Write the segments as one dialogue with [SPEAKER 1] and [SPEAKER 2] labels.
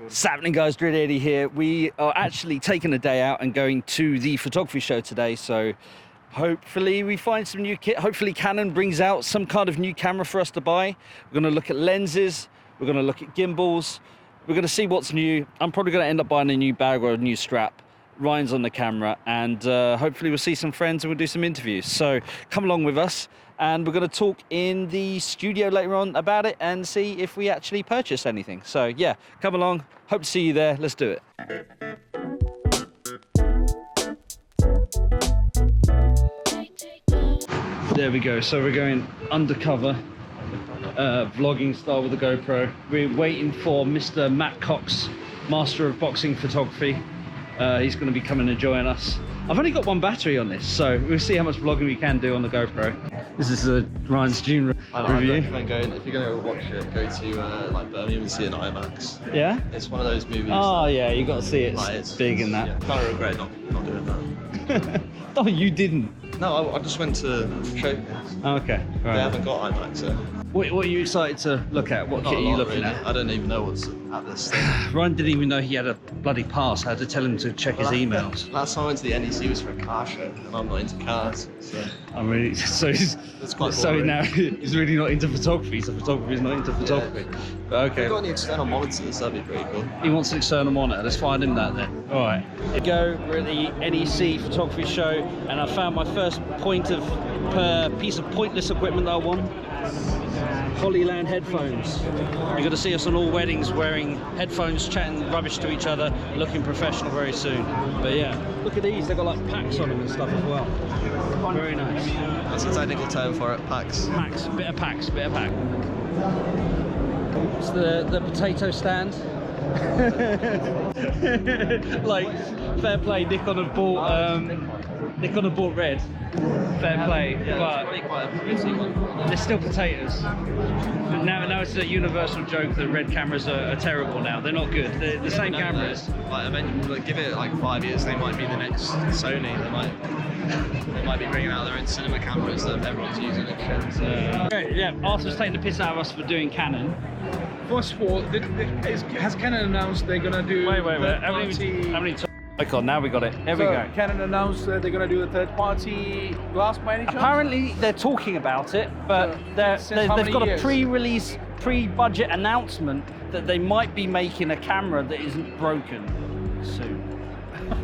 [SPEAKER 1] What's happening, guys? Dread80 here. We are actually taking a day out and going to the photography show today, so hopefully we find some new kit. Hopefully Canon brings out some kind of new camera for us to buy. We're going to look at lenses, we're going to look at gimbals, we're going to see what's new. I'm probably going to end up buying a new bag or a new strap. Ryan's on the camera, and hopefully we'll see some friends and we'll do some interviews. So come along with us, and we're going to talk in the studio later on about it and see if we actually purchased anything. So yeah, come along. Hope to see you there. Let's do it. There we go. So we're going undercover, vlogging style with the GoPro. We're waiting for Mr. Matt Cox, Master of Boxing Photography. He's going to be coming and join us. I've only got one battery on this, so we'll see how much vlogging we can do on the GoPro. This is Ryan's June review.
[SPEAKER 2] I recommend going, if you're going to watch it, go to like Birmingham and see it in IMAX.
[SPEAKER 1] Yeah?
[SPEAKER 2] It's one of those movies.
[SPEAKER 1] Oh yeah, you got to see it.
[SPEAKER 2] Like,
[SPEAKER 1] it's big in that.
[SPEAKER 2] Yeah, kind of regret not doing that.
[SPEAKER 1] Oh, you didn't?
[SPEAKER 2] No, I just went to Showcase.
[SPEAKER 1] Oh, okay. Right.
[SPEAKER 2] They haven't got IMAX, so.
[SPEAKER 1] What are you excited to look at? What kit are you looking at?
[SPEAKER 2] I don't even know what's at this thing.
[SPEAKER 1] Ryan didn't even know he had a bloody pass. I had to tell him to check his emails.
[SPEAKER 2] Last time I went to the NEC was for a car show, and I'm not into cars, so.
[SPEAKER 1] I'm really so he's
[SPEAKER 2] quite
[SPEAKER 1] so
[SPEAKER 2] boring.
[SPEAKER 1] now he's really not into photography. So photography is not into photography.
[SPEAKER 2] Yeah.
[SPEAKER 1] But
[SPEAKER 2] If
[SPEAKER 1] okay.
[SPEAKER 2] you've got any external monitors, that'd be pretty cool.
[SPEAKER 1] He wants an external monitor. Let's find him that then. All right. Here we go. We're at the NEC photography show, and I found my first piece of pointless equipment that I want. Holyland headphones. You're going to see us on all weddings wearing headphones, chatting rubbish to each other, looking professional very soon. But yeah, look at these. They've got like packs on them and stuff as well. Very nice.
[SPEAKER 2] That's a technical term for it, packs.
[SPEAKER 1] Packs, bit of pack. It's the potato stand. Like, fair play, Nikon had bought red. Fair play,
[SPEAKER 2] Yeah,
[SPEAKER 1] but
[SPEAKER 2] it's probably quite a pricey one.
[SPEAKER 1] they're still potatoes. Now it's a universal joke that red cameras are terrible now. They're not good. They're the same cameras.
[SPEAKER 2] Like, I mean, like, give it like 5 years, they might be the next Sony. They might be bringing out their own cinema cameras that everyone's using and shit. So.
[SPEAKER 1] Great, yeah, Arthur's taking the piss out of us for doing Canon.
[SPEAKER 3] First of all, has Canon announced they're gonna do?
[SPEAKER 1] Wait. How many icon? Now we got it. Here we go.
[SPEAKER 3] Canon announced they're gonna do the third-party glass by any chance?
[SPEAKER 1] Apparently they're talking about it, but
[SPEAKER 3] Since how
[SPEAKER 1] they've
[SPEAKER 3] many
[SPEAKER 1] got
[SPEAKER 3] years?
[SPEAKER 1] a pre-release, pre-budget announcement that they might be making a camera that isn't broken soon.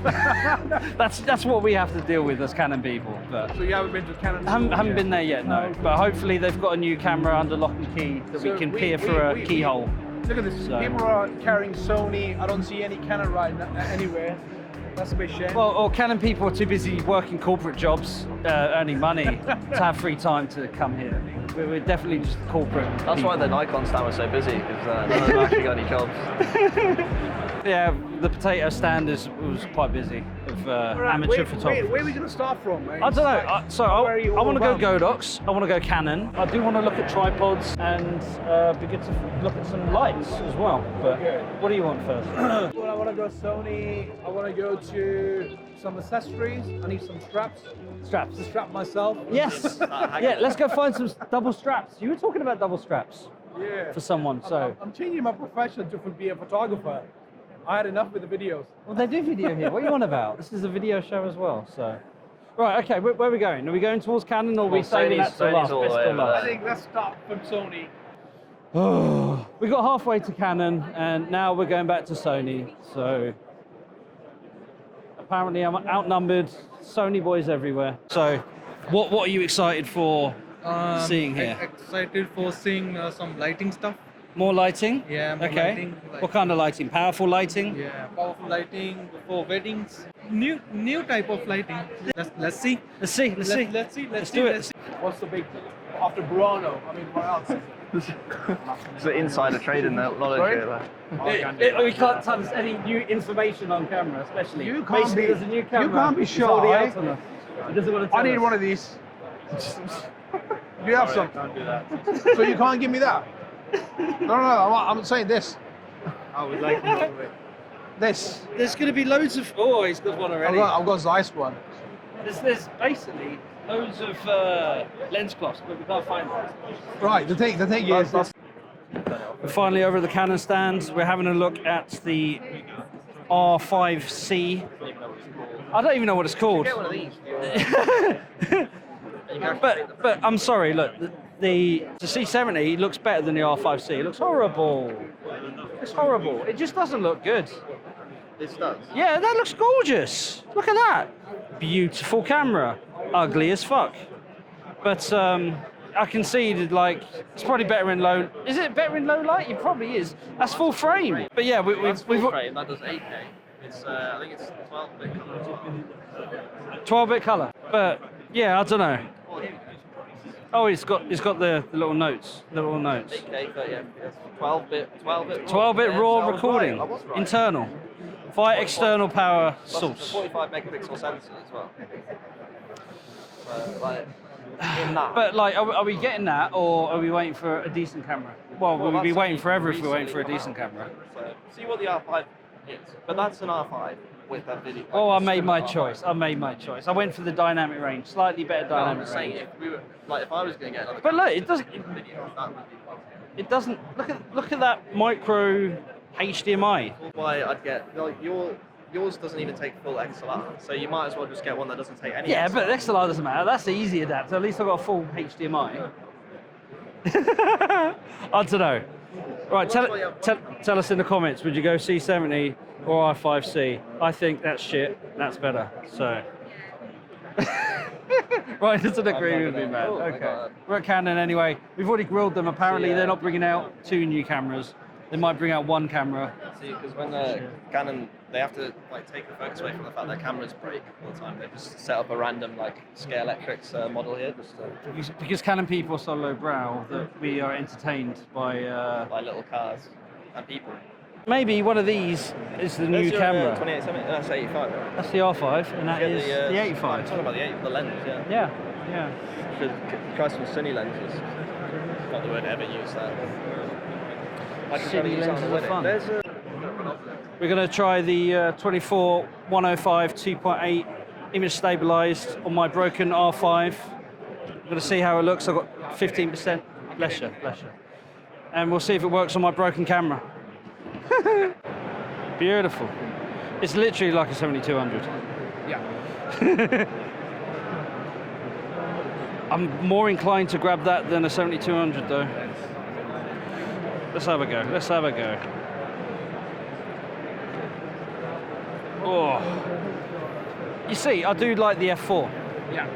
[SPEAKER 1] that's what we have to deal with as Canon people. But
[SPEAKER 3] So you haven't been to Canon?
[SPEAKER 1] haven't been there yet, no. But hopefully they've got a new camera under lock and key that we can peer through a keyhole.
[SPEAKER 3] Look at this.
[SPEAKER 1] So-
[SPEAKER 3] People are carrying Sony. I don't see any Canon right now, anywhere. That's a bit shame.
[SPEAKER 1] Well, or Canon people are too busy working corporate jobs, earning money, to have free time to come here. We're definitely just corporate.
[SPEAKER 2] That's why the Nikon stand was so busy, because none of them actually got any jobs.
[SPEAKER 1] Yeah, the potato stand was quite busy with amateur photography.
[SPEAKER 3] Where are we gonna start from, mate?
[SPEAKER 1] I don't know. So
[SPEAKER 3] Where are
[SPEAKER 1] I
[SPEAKER 3] you
[SPEAKER 1] want to
[SPEAKER 3] all
[SPEAKER 1] go
[SPEAKER 3] about?
[SPEAKER 1] Godox. I want to go Canon. I do want to look at tripods and be good to look at some lights as well. But
[SPEAKER 3] Okay.
[SPEAKER 1] what do you want first?
[SPEAKER 3] Well, I want to go Sony. I want to go to some accessories. I need some straps
[SPEAKER 1] Straps.
[SPEAKER 3] to strap myself.
[SPEAKER 1] Yes. Yeah. Let's go find some double straps. You were talking about double straps
[SPEAKER 3] Yeah.
[SPEAKER 1] for someone. So
[SPEAKER 3] I'm changing my profession to be a photographer. I had enough with the videos.
[SPEAKER 1] well, they do video here. What are you on about? This is a video show as well. So. Right. Okay. Where are we going? Are we going towards Canon, or are we saving that to last?
[SPEAKER 2] Sony's all the
[SPEAKER 1] Best
[SPEAKER 2] way
[SPEAKER 1] till
[SPEAKER 2] over
[SPEAKER 1] last?
[SPEAKER 3] I think let's start from Sony.
[SPEAKER 1] We got halfway to Canon, and now we're going back to Sony. So apparently, I'm outnumbered. Sony boys everywhere. So, what are you excited for seeing here?
[SPEAKER 4] Excited for seeing some lighting stuff.
[SPEAKER 1] More lighting?
[SPEAKER 4] Yeah, more
[SPEAKER 1] Okay.
[SPEAKER 4] lighting, like-
[SPEAKER 1] What kind of lighting? Powerful lighting?
[SPEAKER 4] Yeah, powerful lighting for weddings. New type of lighting. Let's see.
[SPEAKER 1] Let's see. Let's see.
[SPEAKER 4] Let's
[SPEAKER 1] do it.
[SPEAKER 4] see.
[SPEAKER 3] What's the big after Burano? I mean, what else?
[SPEAKER 2] It's the insider trading knowledge
[SPEAKER 3] Sorry?
[SPEAKER 2] here.
[SPEAKER 1] We can't tell us any new information on camera, especially.
[SPEAKER 3] You can't
[SPEAKER 1] Basically,
[SPEAKER 3] be-
[SPEAKER 1] there's a new camera.
[SPEAKER 3] you can't be
[SPEAKER 1] He's holding
[SPEAKER 3] shy.
[SPEAKER 1] out on us. He doesn't want to tell
[SPEAKER 3] I need
[SPEAKER 1] us.
[SPEAKER 3] one of these. Do you have some?
[SPEAKER 2] Can't do that.
[SPEAKER 3] So you can't give me that? No, I'm saying this.
[SPEAKER 4] I would like to know.
[SPEAKER 3] This.
[SPEAKER 1] There's going to be loads of. Oh, he's got one already.
[SPEAKER 3] I've got Zeiss one.
[SPEAKER 1] There's basically loads of lens cloths, but we can't find them.
[SPEAKER 3] Right. The thing is,
[SPEAKER 1] We're finally over at the Canon stand. We're having a look at the R5C. I don't even know what it's called.
[SPEAKER 2] Get one of these.
[SPEAKER 1] But I'm sorry, look, the C70 looks better than the R5C. It looks horrible. It's horrible. It just doesn't look good.
[SPEAKER 2] This does.
[SPEAKER 1] Yeah, that looks gorgeous. Look at that. Beautiful camera. Ugly as fuck. But I conceded, like, it's probably better in low. Is it better in low light? It probably is. That's full frame. But yeah,
[SPEAKER 2] That's
[SPEAKER 1] we've
[SPEAKER 2] full frame. That does 8K. It's I think it's 12-bit color.
[SPEAKER 1] 12-bit color. But yeah, I don't know. Oh, it's got the little notes. The little notes.
[SPEAKER 2] 8K, 30 FPS. 12-bit.
[SPEAKER 1] 12-bit
[SPEAKER 2] Yeah,
[SPEAKER 1] raw
[SPEAKER 2] so I was
[SPEAKER 1] recording.
[SPEAKER 2] right, I was right.
[SPEAKER 1] Internal. Via external power
[SPEAKER 2] Plus
[SPEAKER 1] source.
[SPEAKER 2] it's a 45 megapixel sensor as well. So, like, in that.
[SPEAKER 1] But like, are we getting that, or are we waiting for a decent camera? Well, we'll be
[SPEAKER 2] that's
[SPEAKER 1] waiting
[SPEAKER 2] only
[SPEAKER 1] forever if we're waiting
[SPEAKER 2] recently
[SPEAKER 1] for a decent
[SPEAKER 2] come out.
[SPEAKER 1] camera.
[SPEAKER 2] So, see what the R5 is. But that's an R5 with that video.
[SPEAKER 1] Oh, I made my
[SPEAKER 2] R5.
[SPEAKER 1] choice. I made my choice. I went for the dynamic range, slightly better
[SPEAKER 2] No, I'm
[SPEAKER 1] dynamic
[SPEAKER 2] just saying,
[SPEAKER 1] range.
[SPEAKER 2] if we were, like, if I was going to get another
[SPEAKER 1] But look, it
[SPEAKER 2] camera
[SPEAKER 1] doesn't.
[SPEAKER 2] in video, that would be
[SPEAKER 1] It doesn't. Look at that micro HDMI.
[SPEAKER 2] why I'd get, like, yours doesn't even take full XLR, so you might as well just get one that doesn't take any
[SPEAKER 1] Yeah,
[SPEAKER 2] XLR.
[SPEAKER 1] but XLR doesn't matter. That's the easy adapter. At least I've got a full HDMI. I don't know. Right, tell us in the comments, would you go C70 or R5C? I think that's shit. That's better. So. Right, doesn't agree with me, man.
[SPEAKER 2] Oh, my
[SPEAKER 1] Okay.
[SPEAKER 2] God.
[SPEAKER 1] We're at Canon anyway. We've already grilled them. Apparently, they're not bringing out 2 new cameras. They might bring out 1 camera.
[SPEAKER 2] See, because when Canon, they have to like take the focus away from the fact their cameras break all the time. They just set up a random like Scale Electrics model here, just
[SPEAKER 1] Because Canon people are so lowbrow that we are entertained by.
[SPEAKER 2] like little cars and people.
[SPEAKER 1] Maybe one of these is the new
[SPEAKER 2] There's your,
[SPEAKER 1] camera.
[SPEAKER 2] 2870, that's 85. Right?
[SPEAKER 1] That's the R5, and that
[SPEAKER 2] Yeah,
[SPEAKER 1] is the
[SPEAKER 2] I'm
[SPEAKER 1] 85.
[SPEAKER 2] talking about the lens, yeah.
[SPEAKER 1] Yeah.
[SPEAKER 2] Should try some Sony lenses. Not the word ever use that. I can try to
[SPEAKER 1] Sony
[SPEAKER 2] use that on
[SPEAKER 1] lenses
[SPEAKER 2] the
[SPEAKER 1] are fun.
[SPEAKER 2] There's a
[SPEAKER 1] We're going to try the 24-105 2.8 image stabilized on my broken R5. I'm going to see how it looks. I've got 15% leisure. And we'll see if it works on my broken camera. Beautiful. It's literally like a 7200.
[SPEAKER 3] Yeah.
[SPEAKER 1] I'm more inclined to grab that than a 7200 though. Let's have a go. Oh. You see, I do like the F4.
[SPEAKER 3] Yeah.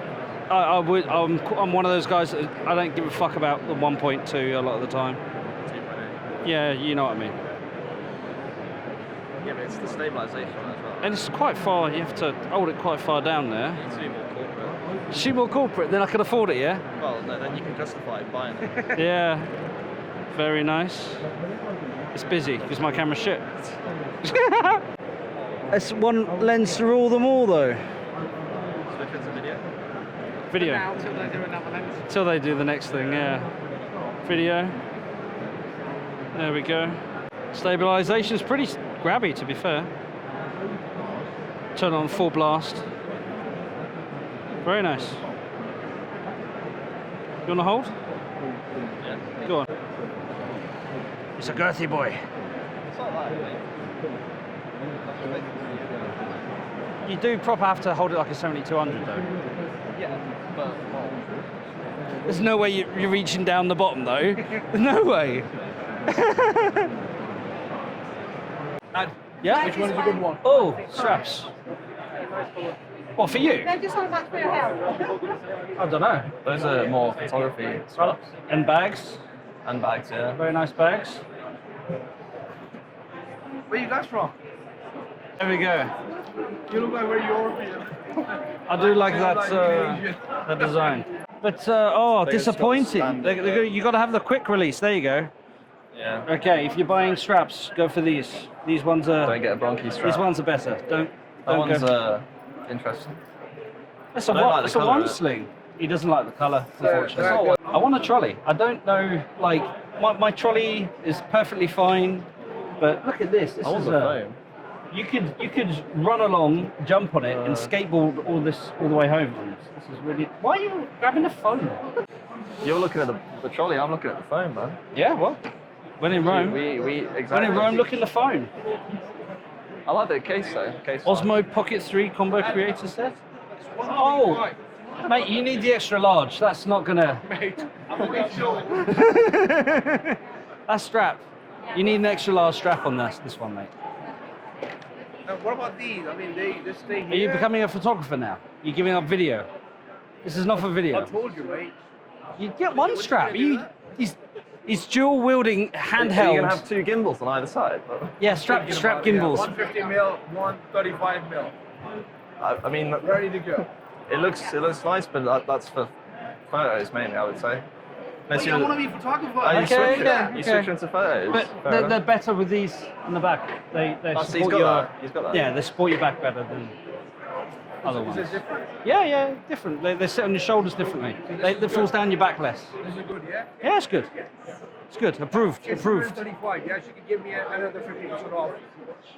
[SPEAKER 1] I'm one of those guys that I don't give a fuck about the 1.2 a lot of the time. Yeah, you know what I mean.
[SPEAKER 2] yeah, but it's the stabilization as well.
[SPEAKER 1] And it's quite far, you have to hold it quite far down there.
[SPEAKER 2] It's too more corporate.
[SPEAKER 1] She more corporate, then I can afford it, yeah?
[SPEAKER 2] Well, no, then you can justify buying it.
[SPEAKER 1] Yeah. Very nice. It's busy because my camera's shit. It's one lens to rule them all though.
[SPEAKER 2] Switch into video.
[SPEAKER 1] Video.
[SPEAKER 3] Now until they do another lens.
[SPEAKER 1] Till they do the next thing, yeah. Video. There we go. Stabilization's pretty grabby, to be fair. Turn on full blast. Very nice. You want to hold?
[SPEAKER 2] Yeah.
[SPEAKER 1] Go on. It's a girthy boy.
[SPEAKER 2] It's not that, I think.
[SPEAKER 1] You do proper have to hold it like a 7200 though.
[SPEAKER 2] Yeah, but well,
[SPEAKER 1] There's no way you're reaching down the bottom though. No way. Yeah?
[SPEAKER 3] Which one is a good one?
[SPEAKER 1] Oh, straps. What, for you?
[SPEAKER 5] Thank you so much for your help.
[SPEAKER 1] I don't know.
[SPEAKER 2] those are more photography straps
[SPEAKER 1] And bags.
[SPEAKER 2] and bags, yeah.
[SPEAKER 1] Very nice bags.
[SPEAKER 3] Where you guys from?
[SPEAKER 1] There we go.
[SPEAKER 3] You look like where you're from.
[SPEAKER 1] I do like that design. But, oh,
[SPEAKER 2] They just got the
[SPEAKER 1] disappointing.
[SPEAKER 2] standard,
[SPEAKER 1] You got to have the quick release. There you go.
[SPEAKER 2] Yeah.
[SPEAKER 1] Okay, if you're buying straps, go for these. These ones are.
[SPEAKER 2] Don't get a bronchi strap.
[SPEAKER 1] These ones are better. Don't
[SPEAKER 2] That one's
[SPEAKER 1] go.
[SPEAKER 2] interesting.
[SPEAKER 1] It's a
[SPEAKER 2] I don't like the
[SPEAKER 1] it's a
[SPEAKER 2] colour
[SPEAKER 1] one
[SPEAKER 2] of it.
[SPEAKER 1] sling. He doesn't like the colour,
[SPEAKER 3] So,
[SPEAKER 1] unfortunately. I want a trolley. I don't know, like my trolley is perfectly fine, but look at this. This
[SPEAKER 2] I want
[SPEAKER 1] is
[SPEAKER 2] the
[SPEAKER 1] a.
[SPEAKER 2] foam.
[SPEAKER 1] You could run along, jump on it, and skateboard all the way home. This is really. Why are you grabbing the phone?
[SPEAKER 2] You're looking at the trolley, I'm looking at the foam, man.
[SPEAKER 1] Yeah, well, When in Rome.
[SPEAKER 2] Exactly.
[SPEAKER 1] When in Rome, look in the phone.
[SPEAKER 2] I like the case though. Case
[SPEAKER 1] Osmo Pocket 3 combo creator set. Oh, mate, you need the extra large. That's not gonna.
[SPEAKER 3] Mate, I'm a bit short.
[SPEAKER 1] That strap. You need an extra large strap on this one, mate.
[SPEAKER 3] What about these? I mean, they stay here.
[SPEAKER 1] Are you becoming a photographer now? You're giving up video. This is not for
[SPEAKER 3] I
[SPEAKER 1] video.
[SPEAKER 3] told you, mate.
[SPEAKER 1] You get one strap. He's dual wielding handheld.
[SPEAKER 2] Are you gonna have 2 gimbals on either side?
[SPEAKER 1] Yeah, strap gimbals.
[SPEAKER 3] 150 mil, 135 mil.
[SPEAKER 2] I mean,
[SPEAKER 3] Ready to go.
[SPEAKER 2] it looks nice, but that's for photos mainly, I would say. Unless
[SPEAKER 3] I want to be a photographer.
[SPEAKER 2] Oh, you
[SPEAKER 1] Okay,
[SPEAKER 2] switch
[SPEAKER 1] okay,
[SPEAKER 2] You
[SPEAKER 1] okay.
[SPEAKER 2] switch into photos.
[SPEAKER 1] But
[SPEAKER 2] Fair
[SPEAKER 1] they're
[SPEAKER 2] enough.
[SPEAKER 1] better with these on the back. They
[SPEAKER 2] Oh, so
[SPEAKER 1] support your.
[SPEAKER 2] He's got that.
[SPEAKER 1] Yeah, they support your back better than other
[SPEAKER 3] Is
[SPEAKER 1] ones.
[SPEAKER 3] it different?
[SPEAKER 1] Yeah, different. They sit on your shoulders differently. They falls down your back less.
[SPEAKER 3] This is good, yeah?
[SPEAKER 1] Yeah, it's good. It's good. Approved.
[SPEAKER 3] It's
[SPEAKER 1] Approved.
[SPEAKER 3] 135. Yeah, she could give me another 50% off,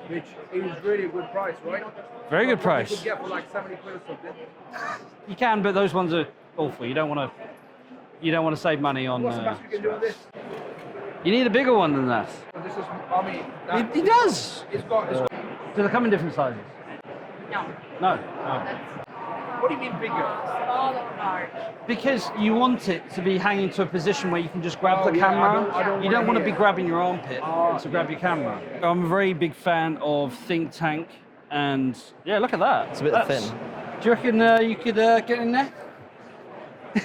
[SPEAKER 3] which is really a good price, right?
[SPEAKER 1] Very good
[SPEAKER 3] You
[SPEAKER 1] price.
[SPEAKER 3] could get for like 70 quid or something.
[SPEAKER 1] You can, but those ones are awful. You don't want to. You don't want to save money on.
[SPEAKER 3] What's the best you can do with this?
[SPEAKER 1] You need a bigger one than that.
[SPEAKER 3] This is, I mean, that,
[SPEAKER 1] It does.
[SPEAKER 3] it's got.
[SPEAKER 1] Do they come in different sizes?
[SPEAKER 5] No.
[SPEAKER 1] No.
[SPEAKER 3] What do you mean bigger?
[SPEAKER 5] Small or large?
[SPEAKER 1] Because you want it to be hanging to a position where you can just grab
[SPEAKER 3] Oh,
[SPEAKER 1] the
[SPEAKER 3] yeah,
[SPEAKER 1] camera.
[SPEAKER 3] I don't
[SPEAKER 1] You
[SPEAKER 3] wanna
[SPEAKER 1] don't want to be
[SPEAKER 3] hear.
[SPEAKER 1] grabbing your armpit
[SPEAKER 3] Oh,
[SPEAKER 1] to grab your camera. I'm a very big fan of Think Tank, and yeah, look at that.
[SPEAKER 2] It's a bit thin.
[SPEAKER 1] Do you reckon you could get in there?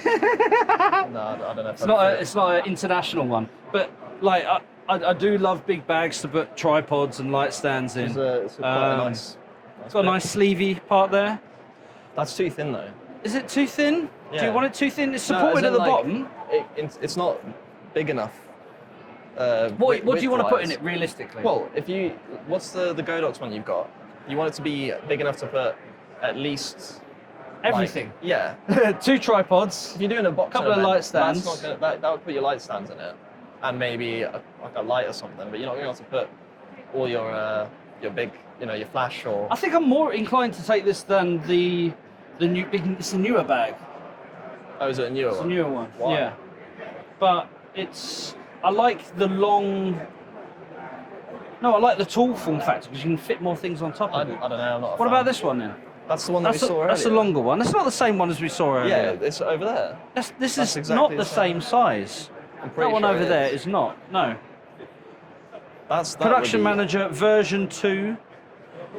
[SPEAKER 2] No, I don't know.
[SPEAKER 1] It's not an international one, but like I do love big bags to put tripods and light stands in.
[SPEAKER 2] It's quite a nice.
[SPEAKER 1] It's got a nice sleevey part there.
[SPEAKER 2] That's too thin though.
[SPEAKER 1] Is it too thin? Do
[SPEAKER 2] Yeah.
[SPEAKER 1] you want it too thin? It's
[SPEAKER 2] No,
[SPEAKER 1] supported
[SPEAKER 2] as
[SPEAKER 1] at
[SPEAKER 2] in,
[SPEAKER 1] the
[SPEAKER 2] like,
[SPEAKER 1] bottom.
[SPEAKER 2] It's not big enough.
[SPEAKER 1] What do you want to put in
[SPEAKER 2] width-wise.
[SPEAKER 1] it realistically?
[SPEAKER 2] Well, what's the Godox one you've got? You want it to be big enough to put at least
[SPEAKER 1] everything.
[SPEAKER 2] Like, yeah.
[SPEAKER 1] 2 tripods.
[SPEAKER 2] If you're doing a box,
[SPEAKER 1] Couple of
[SPEAKER 2] event,
[SPEAKER 1] light stands.
[SPEAKER 2] That's not gonna, that would put your light stands in it, and maybe like a light or something. But you're not going to be able to put all your big, your flash or.
[SPEAKER 1] I think I'm more inclined to take this than the new big. It's a newer bag.
[SPEAKER 2] Oh, is it a newer
[SPEAKER 1] It's a
[SPEAKER 2] one?
[SPEAKER 1] newer one.
[SPEAKER 2] Why?
[SPEAKER 1] Yeah. But I like the long. No, I like the tall form factor because you can fit more things on top
[SPEAKER 2] I
[SPEAKER 1] of it.
[SPEAKER 2] don't know. I'm not. A
[SPEAKER 1] What
[SPEAKER 2] fan.
[SPEAKER 1] about this one then?
[SPEAKER 2] That's the one that we saw earlier.
[SPEAKER 1] That's the longer one. That's not the same one as we saw earlier.
[SPEAKER 2] Yeah, it's over there.
[SPEAKER 1] This
[SPEAKER 2] That's
[SPEAKER 1] is
[SPEAKER 2] exactly
[SPEAKER 1] not
[SPEAKER 2] the
[SPEAKER 1] the same size.
[SPEAKER 2] I'm pretty
[SPEAKER 1] That one
[SPEAKER 2] sure
[SPEAKER 1] over
[SPEAKER 2] it
[SPEAKER 1] there
[SPEAKER 2] is.
[SPEAKER 1] is not. No.
[SPEAKER 2] That
[SPEAKER 1] Production
[SPEAKER 2] would be-
[SPEAKER 1] Manager version 2.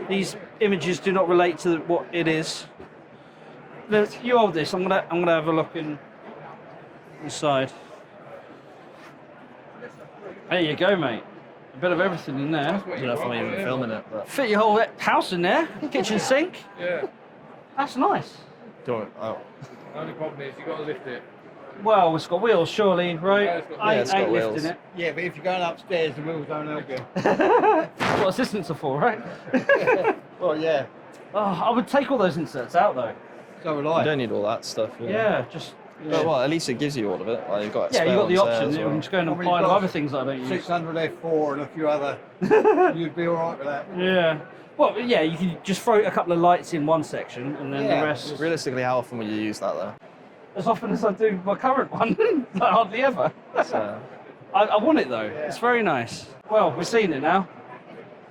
[SPEAKER 1] These images do not relate to what it is. You hold this. I'm gonna have a look inside. There you go, mate. A bit of everything in there.
[SPEAKER 2] I don't know if I'm even filming it, but.
[SPEAKER 1] Fit your whole house in there. Kitchen sink.
[SPEAKER 3] Yeah.
[SPEAKER 1] That's nice.
[SPEAKER 2] Oh.
[SPEAKER 3] The only problem is you got to lift it.
[SPEAKER 1] Well, it's got wheels, surely, right?
[SPEAKER 3] Yeah, it's got-
[SPEAKER 1] I
[SPEAKER 2] Yeah, it's
[SPEAKER 1] ain't
[SPEAKER 2] got
[SPEAKER 1] lifting
[SPEAKER 2] wheels.
[SPEAKER 1] it.
[SPEAKER 6] Yeah, but if you're going upstairs, the wheels don't help you.
[SPEAKER 1] That's what assistants are for, right?
[SPEAKER 6] Well, yeah,
[SPEAKER 1] Oh, I would take all those inserts out though.
[SPEAKER 6] so would
[SPEAKER 2] You
[SPEAKER 6] I.
[SPEAKER 2] don't need all that stuff.
[SPEAKER 1] Yeah, just.
[SPEAKER 2] But, well, at least it gives you all of it. Like, you've got
[SPEAKER 1] Yeah, you got the
[SPEAKER 2] spare ones there
[SPEAKER 1] option.
[SPEAKER 2] as
[SPEAKER 1] You
[SPEAKER 2] well.
[SPEAKER 1] can just go and
[SPEAKER 6] I mean,
[SPEAKER 1] apply
[SPEAKER 6] you've
[SPEAKER 1] to
[SPEAKER 6] got
[SPEAKER 1] other things that I don't use.
[SPEAKER 6] 600 F4 and a few other. You'd be all right with that.
[SPEAKER 1] Yeah. Well, yeah, you can just throw a couple of lights in one section and then
[SPEAKER 6] Yeah.
[SPEAKER 1] the rest.
[SPEAKER 2] Realistically, how often will you use that though?
[SPEAKER 1] As often as I do my current one, like hardly ever.
[SPEAKER 2] So,
[SPEAKER 1] I want it though. It's very nice. Well, we've seen it now.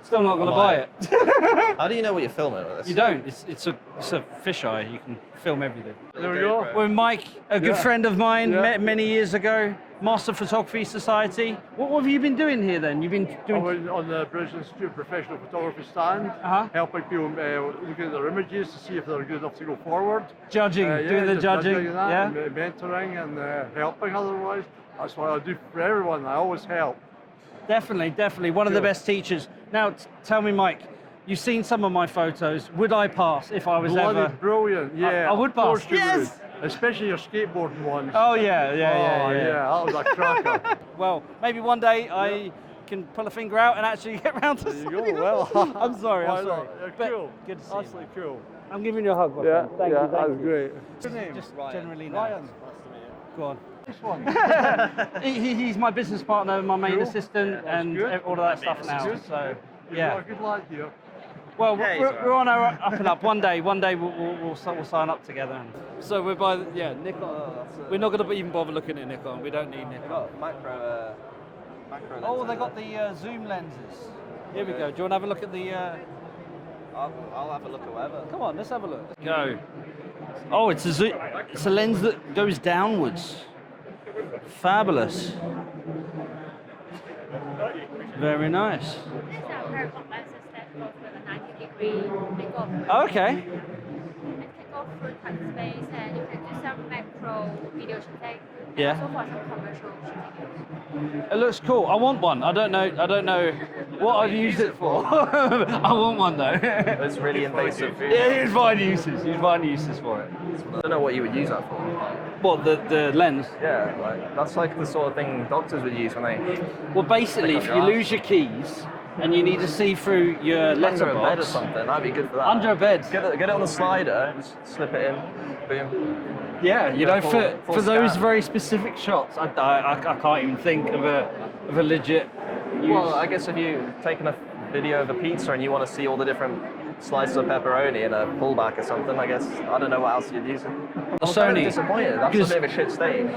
[SPEAKER 1] Still not going to
[SPEAKER 2] I
[SPEAKER 1] buy
[SPEAKER 2] might.
[SPEAKER 1] it.
[SPEAKER 2] how do you know what you're filming with this?
[SPEAKER 1] You don't. It's a fisheye. You can film everything.
[SPEAKER 3] There we go.
[SPEAKER 1] We're Mike, a good
[SPEAKER 3] Yeah.
[SPEAKER 1] friend of mine,
[SPEAKER 3] Yeah.
[SPEAKER 1] met many years ago. Master Photography Society. What have you been doing here then? You've been
[SPEAKER 7] I
[SPEAKER 1] doing.
[SPEAKER 7] was on the British Institute of Professional Photography stand,
[SPEAKER 1] Uh-huh.
[SPEAKER 7] helping people look at their images to see if they're good enough to go forward.
[SPEAKER 1] Judging, doing the
[SPEAKER 7] just
[SPEAKER 1] judging,
[SPEAKER 7] and that,
[SPEAKER 1] yeah.
[SPEAKER 7] and mentoring and helping otherwise. That's what I do for everyone. I always help.
[SPEAKER 1] Definitely. One of the
[SPEAKER 7] Yeah.
[SPEAKER 1] best teachers. Now, tell me, Mike, you've seen some of my photos. Would I pass if I was
[SPEAKER 7] Bloody
[SPEAKER 1] ever?
[SPEAKER 7] brilliant, yeah.
[SPEAKER 1] I would
[SPEAKER 7] of course
[SPEAKER 1] pass.
[SPEAKER 7] you
[SPEAKER 1] Yes!
[SPEAKER 7] would. Especially your skateboarding ones.
[SPEAKER 1] Oh, yeah.
[SPEAKER 7] Oh, yeah, that was a cracker.
[SPEAKER 1] Well, maybe one day I can pull a finger out and actually get round to
[SPEAKER 7] There you
[SPEAKER 1] signing
[SPEAKER 7] go.
[SPEAKER 1] up.
[SPEAKER 7] Well,
[SPEAKER 1] I'm sorry.
[SPEAKER 7] why
[SPEAKER 1] I'm sorry.
[SPEAKER 7] not? You're
[SPEAKER 1] But
[SPEAKER 7] cool.
[SPEAKER 1] Good to see you.
[SPEAKER 7] Absolutely cool.
[SPEAKER 1] I'm giving you a hug, my
[SPEAKER 7] Yeah,
[SPEAKER 1] friend. Thank you.
[SPEAKER 7] that's
[SPEAKER 1] Thank you.
[SPEAKER 7] great.
[SPEAKER 6] What's your name?
[SPEAKER 1] Just
[SPEAKER 2] Ryan.
[SPEAKER 1] generally now.
[SPEAKER 6] Ryan.
[SPEAKER 1] Go on.
[SPEAKER 6] This one.
[SPEAKER 1] He's my business partner, my main
[SPEAKER 7] Cool.
[SPEAKER 1] assistant,
[SPEAKER 7] That's
[SPEAKER 1] and
[SPEAKER 7] good.
[SPEAKER 1] all of that stuff now.
[SPEAKER 7] good.
[SPEAKER 1] So,
[SPEAKER 7] You've
[SPEAKER 1] yeah.
[SPEAKER 7] got a good lad here.
[SPEAKER 1] Well,
[SPEAKER 2] Yeah, he's
[SPEAKER 1] we're on our up and up. One day we'll sign up together. So we're by Nikon. We're not going to even bother looking at Nikon. We don't need Nikon.
[SPEAKER 2] macro macro lens.
[SPEAKER 1] Oh, they got the zoom lenses. Here we go. Do you want to have a look at the?
[SPEAKER 2] I'll have a look at whatever.
[SPEAKER 1] Come on, let's have a look. Go. Oh, it's a zoom. It's a lens that goes downwards. Fabulous. Very nice.
[SPEAKER 5] These are pair of lenses that goes with a 90-degree angle.
[SPEAKER 1] Okay.
[SPEAKER 5] It can go through tight space and you can do some macro video shooting.
[SPEAKER 1] Yeah.
[SPEAKER 5] And also for some commercial shooting.
[SPEAKER 1] It looks cool. I want one. I don't know what I'd use it for. I want one though.
[SPEAKER 2] It's really invasive.
[SPEAKER 1] Yeah, you'd find uses. You'd find uses for it.
[SPEAKER 2] I don't know what you would use that for.
[SPEAKER 1] What, the lens?
[SPEAKER 2] Yeah, like that's like the sort of thing doctors would use when they
[SPEAKER 1] Well, basically, if you lose your keys and you need to see through your
[SPEAKER 2] under a bed or
[SPEAKER 1] letterbox
[SPEAKER 2] something. That'd be good for that.
[SPEAKER 1] under a bed.
[SPEAKER 2] Get it on the slider, just slip it in, boom.
[SPEAKER 1] Yeah, you know,
[SPEAKER 2] full
[SPEAKER 1] for those
[SPEAKER 2] scan.
[SPEAKER 1] very specific shots, I can't even think of a legit use.
[SPEAKER 2] Well, I guess if you've taken a video of a pizza and you want to see all the different slices of pepperoni in a pullback or something, I guess I don't know what else you'd use it. I'm kind of
[SPEAKER 1] Sony,
[SPEAKER 2] disappointed. That's a
[SPEAKER 1] because-
[SPEAKER 2] bit of a shit stage.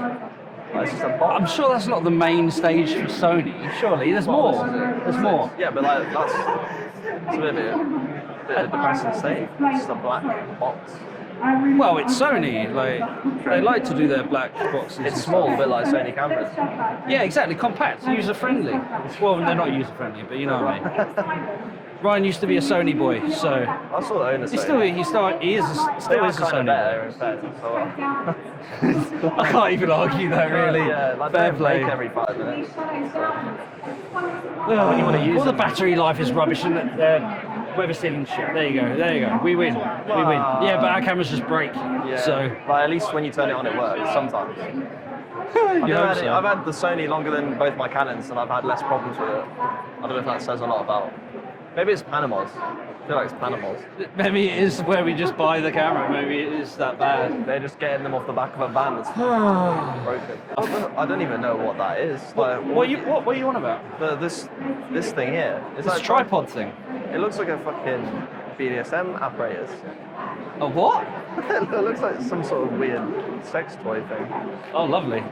[SPEAKER 2] Like, it's just a box.
[SPEAKER 1] I'm sure that's not the main stage for Sony. Surely, there's more. There's more.
[SPEAKER 2] Yeah, but like that's it's a bit of a depressing state. It's just a black box.
[SPEAKER 1] Well, it's Sony. Like they like to do their black boxes.
[SPEAKER 2] It's small, a bit like Sony cameras.
[SPEAKER 1] Yeah, exactly. Compact, user friendly. Well, they're not user friendly, but you know what I mean. Ryan used to be a Sony boy, so
[SPEAKER 2] I sort of own a Sony.
[SPEAKER 1] he is
[SPEAKER 2] They
[SPEAKER 1] still
[SPEAKER 2] are
[SPEAKER 1] is a
[SPEAKER 2] kind of
[SPEAKER 1] Sony.
[SPEAKER 2] better in fact. So,
[SPEAKER 1] I can't even argue that really.
[SPEAKER 2] Yeah, like
[SPEAKER 1] Fair
[SPEAKER 2] they
[SPEAKER 1] play.
[SPEAKER 2] break every 5 minutes.
[SPEAKER 1] When
[SPEAKER 2] you wanna use
[SPEAKER 1] all the
[SPEAKER 2] them.
[SPEAKER 1] battery life is rubbish and weather sealing shit. There you go. We win. Yeah, but our cameras just break.
[SPEAKER 2] Yeah.
[SPEAKER 1] So
[SPEAKER 2] Like, at least when you turn it on, it works sometimes.
[SPEAKER 1] you hope so.
[SPEAKER 2] I've had the Sony longer than both my Canons, and I've had less problems with it. I don't know if that says a lot about. Maybe it's Panama's. I feel like it's Panama's.
[SPEAKER 1] Maybe it is where we just buy the camera. Maybe it is that bad.
[SPEAKER 2] They're just getting them off the back of a van that's broken. I don't even know what that is. Like,
[SPEAKER 1] What are you on about?
[SPEAKER 2] this thing here. Is
[SPEAKER 1] This
[SPEAKER 2] that
[SPEAKER 1] tripod thing.
[SPEAKER 2] It looks like a fucking BDSM apparatus.
[SPEAKER 1] A what?
[SPEAKER 2] It looks like some sort of weird sex toy thing.
[SPEAKER 1] Oh, lovely.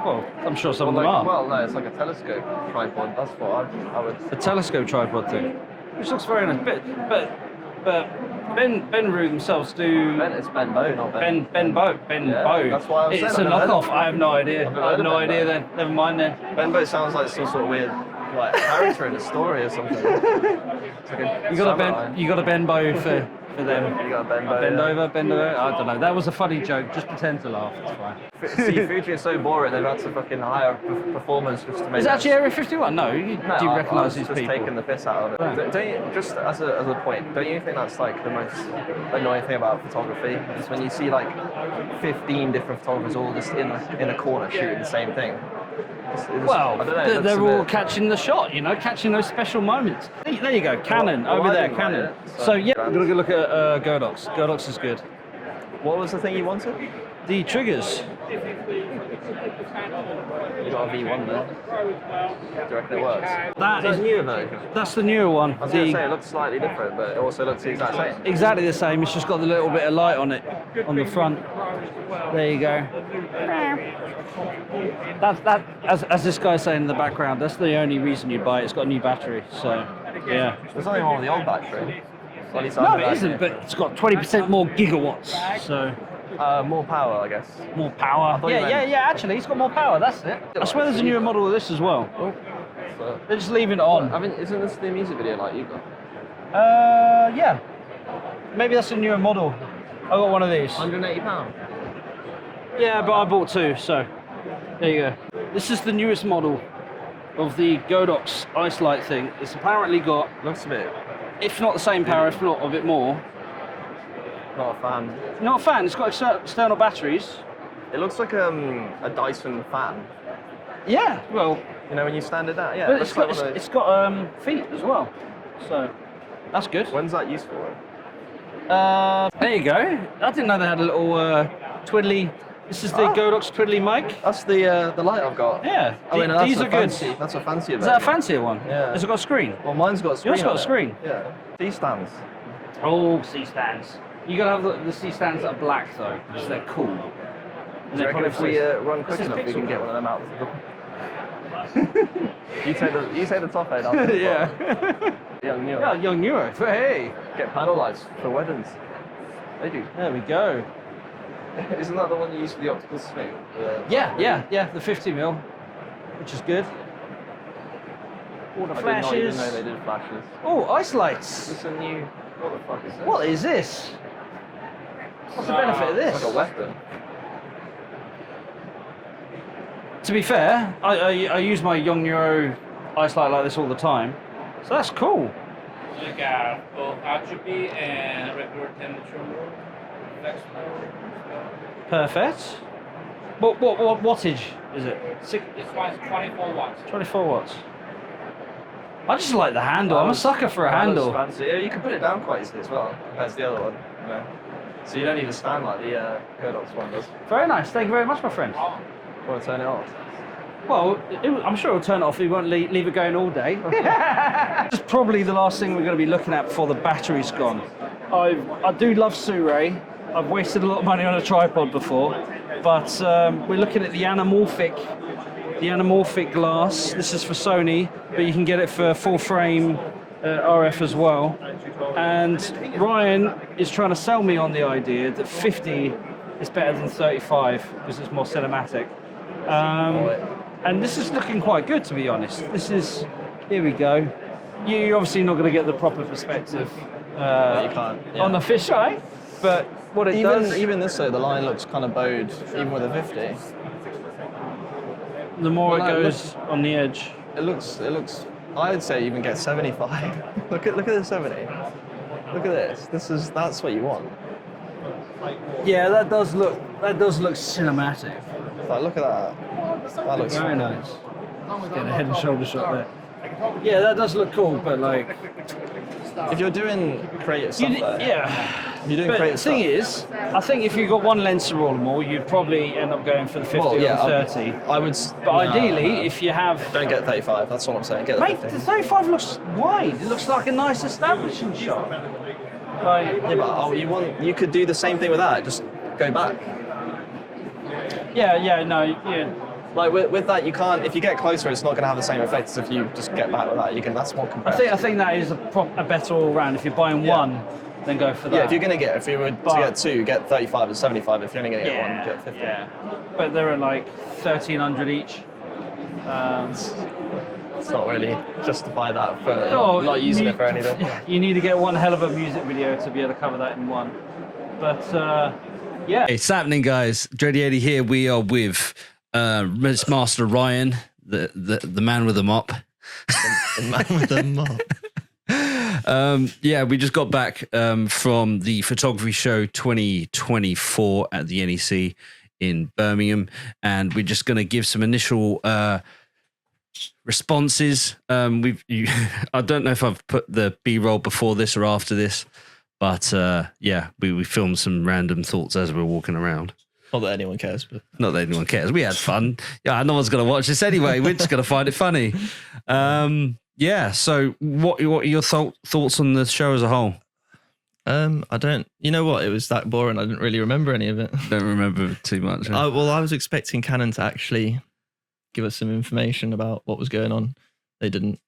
[SPEAKER 1] Well, I'm sure some of them
[SPEAKER 2] Like,
[SPEAKER 1] are.
[SPEAKER 2] well, no, it's like a telescope tripod. That's what I would.
[SPEAKER 1] A telescope tripod thing, which looks very nice. But Ben Rue themselves do.
[SPEAKER 2] It's Ben Bow, not Ben.
[SPEAKER 1] Ben Bow.
[SPEAKER 2] that's why I was
[SPEAKER 1] It's
[SPEAKER 2] saying,
[SPEAKER 1] a
[SPEAKER 2] I've never heard
[SPEAKER 1] knockoff.
[SPEAKER 2] of
[SPEAKER 1] I have no idea.
[SPEAKER 2] I've never
[SPEAKER 1] I have
[SPEAKER 2] heard
[SPEAKER 1] no
[SPEAKER 2] of Ben
[SPEAKER 1] idea
[SPEAKER 2] Bow.
[SPEAKER 1] then. Never mind then.
[SPEAKER 2] Ben Bow sounds like some sort of weird, like character in a story or something. It's like a
[SPEAKER 1] You got
[SPEAKER 2] samurai.
[SPEAKER 1] a Ben Bow for them.
[SPEAKER 2] You got a Ben Bow.
[SPEAKER 1] Bend
[SPEAKER 2] yeah.
[SPEAKER 1] over, bend over. I don't know. That was a funny joke. Just pretend to laugh. It's fine.
[SPEAKER 2] See, Fuji is so boring. They've had to fucking hire performers just to make.
[SPEAKER 1] Is it actually Area 51? No.
[SPEAKER 2] No,
[SPEAKER 1] Do you
[SPEAKER 2] I
[SPEAKER 1] recognise
[SPEAKER 2] was
[SPEAKER 1] these
[SPEAKER 2] just
[SPEAKER 1] people?
[SPEAKER 2] taking the piss out of it.
[SPEAKER 1] Right.
[SPEAKER 2] Don't you, just as a point, don't you think that's like the most annoying thing about photography? Is when you see like 15 different photographers all just in a corner shooting the same thing.
[SPEAKER 1] Well,
[SPEAKER 2] I don't know, it looks
[SPEAKER 1] they're
[SPEAKER 2] a
[SPEAKER 1] all
[SPEAKER 2] bit-
[SPEAKER 1] catching the shot, you know, catching those special moments. There you go, Canon,
[SPEAKER 2] Well,
[SPEAKER 1] over
[SPEAKER 2] I
[SPEAKER 1] there,
[SPEAKER 2] didn't like
[SPEAKER 1] Canon.
[SPEAKER 2] it,
[SPEAKER 1] So yeah, we're gonna go look at Godox. Godox is good.
[SPEAKER 2] What was the thing you wanted?
[SPEAKER 1] The triggers.
[SPEAKER 2] You got a V1 there. Do you reckon it works?
[SPEAKER 1] That
[SPEAKER 2] Is
[SPEAKER 1] is
[SPEAKER 2] that newer version?
[SPEAKER 1] that's the newer one.
[SPEAKER 2] I was going to say
[SPEAKER 1] The,
[SPEAKER 2] it looks slightly different, but it also looks the exact same.
[SPEAKER 1] exactly the same. It's just got the little bit of light on it on the front. There you go. That as this guy's saying in the background, that's the only reason you buy it. It's got a new battery, so yeah.
[SPEAKER 2] There's nothing wrong with the old battery. Well, at least I
[SPEAKER 1] No,
[SPEAKER 2] haven't
[SPEAKER 1] it
[SPEAKER 2] had
[SPEAKER 1] isn't, but it's got 20% more gigawatts, so
[SPEAKER 2] more power, I guess.
[SPEAKER 1] more power.
[SPEAKER 2] thought you meant-
[SPEAKER 1] Yeah. Actually, it's got more power. That's it. I swear there's a newer model of this as well.
[SPEAKER 2] So,
[SPEAKER 1] They're just leaving it on.
[SPEAKER 2] I mean, isn't this the music video like you got?
[SPEAKER 1] Yeah. Maybe that's a newer model. I got one of these.
[SPEAKER 2] £180.
[SPEAKER 1] Yeah, but I bought two, so there you go. This is the newest model of the Godox Ice Light thing. It's apparently got,
[SPEAKER 2] Looks a bit.
[SPEAKER 1] if not the same power, if not a bit more.
[SPEAKER 2] Not a fan.
[SPEAKER 1] Not a fan. It's got external batteries.
[SPEAKER 2] It looks like a Dyson fan.
[SPEAKER 1] Yeah. Well,
[SPEAKER 2] You know when you stand it down? Yeah.
[SPEAKER 1] but
[SPEAKER 2] it
[SPEAKER 1] it's
[SPEAKER 2] looks
[SPEAKER 1] got
[SPEAKER 2] like one of
[SPEAKER 1] it's got feet as well, so that's good.
[SPEAKER 2] those- When's that useful?
[SPEAKER 1] There you go. I didn't know they had a little twiddly. This is the Godox twiddly mic.
[SPEAKER 2] That's the light I've got.
[SPEAKER 1] Yeah.
[SPEAKER 2] I mean, that's
[SPEAKER 1] these
[SPEAKER 2] a
[SPEAKER 1] are good.
[SPEAKER 2] fancy. That's a fancier.
[SPEAKER 1] Is that a
[SPEAKER 2] version.
[SPEAKER 1] fancier one?
[SPEAKER 2] Yeah.
[SPEAKER 1] Has it got a screen?
[SPEAKER 2] Well, mine's got a screen.
[SPEAKER 1] Yours got
[SPEAKER 2] on
[SPEAKER 1] a
[SPEAKER 2] it.
[SPEAKER 1] screen?
[SPEAKER 2] Yeah. C-stands.
[SPEAKER 1] Oh, C-stands. You gotta have the C-stands that are black though, because they're cool. And
[SPEAKER 2] Do you reckon if we run quick
[SPEAKER 1] This is
[SPEAKER 2] enough, we can
[SPEAKER 1] pixel
[SPEAKER 2] get
[SPEAKER 1] cut.
[SPEAKER 2] one of them out? You take the top end. I'll take the
[SPEAKER 1] Yeah.
[SPEAKER 2] bottom. Young Newer.
[SPEAKER 1] Yeah, young Neuro. Hey.
[SPEAKER 2] Get panel lights for weddings. They do.
[SPEAKER 1] There we go.
[SPEAKER 2] Isn't that the one you use for the optical swing?
[SPEAKER 1] Yeah. The 50mm, which is good. All the
[SPEAKER 2] I did not even
[SPEAKER 1] flashes.
[SPEAKER 2] know they did flashes.
[SPEAKER 1] Oh, ice lights.
[SPEAKER 2] Is this a new? What the fuck is this?
[SPEAKER 1] What is this? What's the benefit of
[SPEAKER 2] It's
[SPEAKER 1] this?
[SPEAKER 2] like a weapon.
[SPEAKER 1] To be fair, I use my Young Neuro ice light like this all the time, so that's cool.
[SPEAKER 8] You got both RGB and regular temperature mode, flex mode.
[SPEAKER 1] Perfect. What wattage is it?
[SPEAKER 8] This one's 24 watts.
[SPEAKER 1] 24 watts. I just like the handle. I'm a sucker for a
[SPEAKER 2] That looks
[SPEAKER 1] handle.
[SPEAKER 2] fancy. Yeah, you can put it down quite easily as well compared to the other one. You know. So you don't need to stand like the Godox one does.
[SPEAKER 1] Very nice. Thank you very much, my friend.
[SPEAKER 2] Want to turn it off?
[SPEAKER 1] Well, I'm sure it'll turn off if you won't leave it going all day. This is probably the last thing we're going to be looking at before the battery's gone. I do love Sue-Ray. I've wasted a lot of money on a tripod before, but we're looking at the anamorphic glass. This is for Sony, but you can get it for full frame RF as well. And Ryan is trying to sell me on the idea that 50 is better than 35 because it's more cinematic. And this is looking quite good, to be honest. Here we go. You're obviously not going to get the proper perspective
[SPEAKER 2] You can't. Yeah.
[SPEAKER 1] on the fisheye, but what it does,
[SPEAKER 2] Even this though, the line looks kind of bowed, even with a 50.
[SPEAKER 1] the more
[SPEAKER 2] Well,
[SPEAKER 1] it
[SPEAKER 2] no,
[SPEAKER 1] goes on the edge.
[SPEAKER 2] It looks. I'd say even get 75. look at the 70. Look at this. That's what you want.
[SPEAKER 1] Yeah, that does look cinematic.
[SPEAKER 2] Like, look at that. That looks
[SPEAKER 1] Very nice. Get a head and shoulder shot there. Yeah, that does look cool, but like,
[SPEAKER 2] If you're doing creative stuff, though,
[SPEAKER 1] yeah.
[SPEAKER 2] if you're doing
[SPEAKER 1] But the
[SPEAKER 2] creative
[SPEAKER 1] thing
[SPEAKER 2] stuff.
[SPEAKER 1] is, I think if you got one lens to roll more, you'd probably end up going for the 50 or the 30.
[SPEAKER 2] I would.
[SPEAKER 1] But ideally, if you have,
[SPEAKER 2] don't get 35. That's what I'm saying. Get the
[SPEAKER 1] mate,
[SPEAKER 2] 50.
[SPEAKER 1] the 35 looks wide. It looks like a nice establishing shot. Like,
[SPEAKER 2] Yeah, but you could do the same thing with that. Just go back.
[SPEAKER 1] yeah.
[SPEAKER 2] Like with that, you can't. If you get closer, it's not going to have the same effect as if you just get back with that. That's more
[SPEAKER 1] I
[SPEAKER 2] compressed.
[SPEAKER 1] think that is a better all round. If you're buying one, then go for that.
[SPEAKER 2] Yeah, if you were to get two, get 35 and 75. If you're only going to get one, get 50.
[SPEAKER 1] Yeah, but they're at like 1,300 each.
[SPEAKER 2] It's not really justify that for not using it for anything.
[SPEAKER 1] You need to get one hell of a music video to be able to cover that in one. But yeah.
[SPEAKER 9] It's happening, guys. Dready80 here. We are with Master Ryan, the man with the mop.
[SPEAKER 2] The man with the mop.
[SPEAKER 9] Yeah, we just got back from the photography show 2024 at the NEC in Birmingham, and we're just going to give some initial responses. I don't know if I've put the B-roll before this or after this, but yeah, we filmed some random thoughts as we were walking around.
[SPEAKER 2] Not that anyone cares, but
[SPEAKER 9] Not that anyone cares. We had fun. Yeah, no one's going to watch this anyway. We're just going to find it funny. Yeah. So, what are your thoughts on the show as a whole?
[SPEAKER 2] I don't. You know what? It was that boring. I didn't really remember any of it.
[SPEAKER 9] Don't remember too much. Huh?
[SPEAKER 2] Well, I was expecting Canon to actually give us some information about what was going on. They didn't.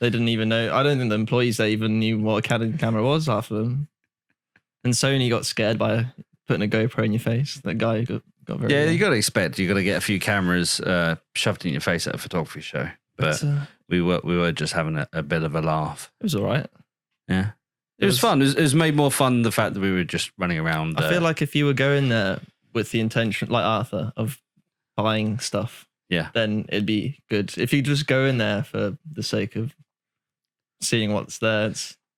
[SPEAKER 2] They didn't even know. I don't think the employees there even knew what a Canon camera was. Half of them. And Sony got scared by putting a GoPro in your face. That guy got very.
[SPEAKER 9] Yeah, you got to expect you got to get a few cameras shoved in your face at a photography show. But we were just having a bit of a laugh.
[SPEAKER 2] It was all right.
[SPEAKER 9] Yeah, it was fun. It was made more fun the fact that we were just running around.
[SPEAKER 2] I feel like if you were going there with the intention, like Arthur, of buying stuff,
[SPEAKER 9] yeah,
[SPEAKER 2] then it'd be good. If you just go in there for the sake of seeing what's there,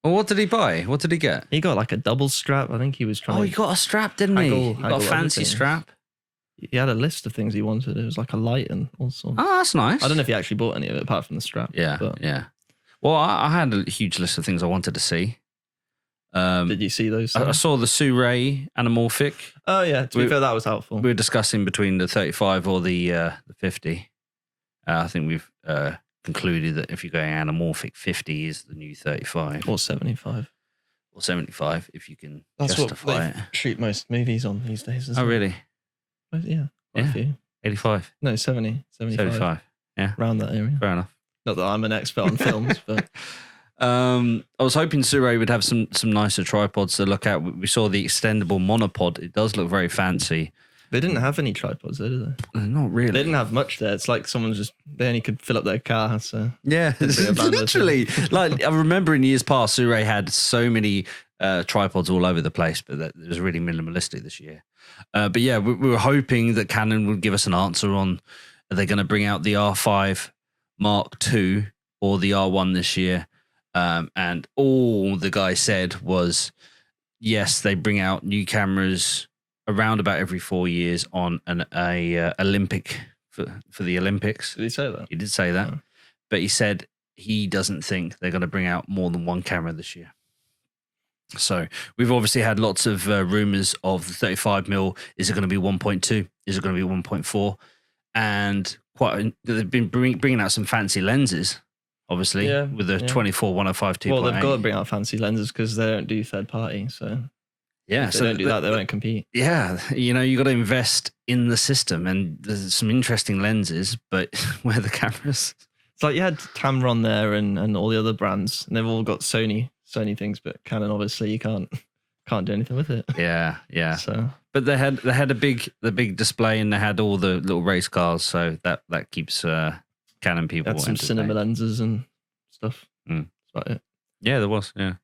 [SPEAKER 9] well, what did he buy? What did he get?
[SPEAKER 2] he got like a double strap. I think he was trying.
[SPEAKER 9] Oh, he got a strap, didn't he?
[SPEAKER 2] haggle-
[SPEAKER 9] He got a
[SPEAKER 2] haggle
[SPEAKER 9] fancy
[SPEAKER 2] everything.
[SPEAKER 9] strap.
[SPEAKER 2] He had a list of things he wanted. It was like a light and all sorts.
[SPEAKER 9] Oh, that's nice.
[SPEAKER 2] I don't know if he actually bought any of it apart from the strap.
[SPEAKER 9] Yeah,
[SPEAKER 2] but
[SPEAKER 9] yeah. Well, I had a huge list of things I wanted to see.
[SPEAKER 2] did you see those?
[SPEAKER 9] I saw the Sue-Ray anamorphic.
[SPEAKER 2] Oh yeah, to be fair, that was helpful.
[SPEAKER 9] We were discussing between the 35 or the 50. I think we've concluded that if you're going anamorphic, 50 is the new 35.
[SPEAKER 2] Or 75.
[SPEAKER 9] Or 75, if you can
[SPEAKER 2] That's
[SPEAKER 9] justify
[SPEAKER 2] what
[SPEAKER 9] it.
[SPEAKER 2] they shoot most movies on these days. isn't
[SPEAKER 9] Oh,
[SPEAKER 2] it?
[SPEAKER 9] really?
[SPEAKER 2] Yeah, quite
[SPEAKER 9] Yeah.
[SPEAKER 2] a few.
[SPEAKER 9] 85,
[SPEAKER 2] No, 70, 75.
[SPEAKER 9] 75. Yeah,
[SPEAKER 2] Around that area.
[SPEAKER 9] fair enough.
[SPEAKER 2] Not that I'm an expert on films, but
[SPEAKER 9] I was hoping Sure would have some nicer tripods to look at. We saw the extendable monopod. It does look very fancy.
[SPEAKER 2] they didn't have any tripods there, did they?
[SPEAKER 9] Not really.
[SPEAKER 2] They didn't have much there. It's like they only could fill up their car. So
[SPEAKER 9] Yeah,
[SPEAKER 2] bring a band with
[SPEAKER 9] literally. Like I remember in years past, Sure had so many tripods all over the place, but it was really minimalistic this year. But yeah, we were hoping that Canon would give us an answer on are they going to bring out the R5 Mark II or the R1 this year? And all the guy said was, yes, they bring out new cameras around about every 4 years on a Olympic for the Olympics.
[SPEAKER 2] did he say that?
[SPEAKER 9] He did say that,
[SPEAKER 2] Oh.
[SPEAKER 9] but he said he doesn't think they're going to bring out more than one camera this year. So we've obviously had lots of rumors of the 35mm. Is it going to be 1.2? Is it going to be 1.4? And they've been bringing out some fancy lenses, obviously,
[SPEAKER 2] Yeah,
[SPEAKER 9] with the
[SPEAKER 2] yeah.
[SPEAKER 9] 24 105 2.8.
[SPEAKER 2] Well, they've got to bring out fancy lenses because they don't do third party. So
[SPEAKER 9] yeah,
[SPEAKER 2] if they don't do that, they won't compete.
[SPEAKER 9] Yeah, you got to invest in the system, and there's some interesting lenses, but where are the cameras?
[SPEAKER 2] It's like you had Tamron there and all the other brands, and they've all got Sony things, but Canon obviously you can't do anything with it.
[SPEAKER 9] Yeah.
[SPEAKER 2] So
[SPEAKER 9] But they had the big display, and they had all the little race cars, so that keeps Canon people
[SPEAKER 2] had some
[SPEAKER 9] entertained.
[SPEAKER 2] cinema lenses and stuff.
[SPEAKER 9] Mm.
[SPEAKER 2] That's about it.
[SPEAKER 9] Yeah, there was. Yeah.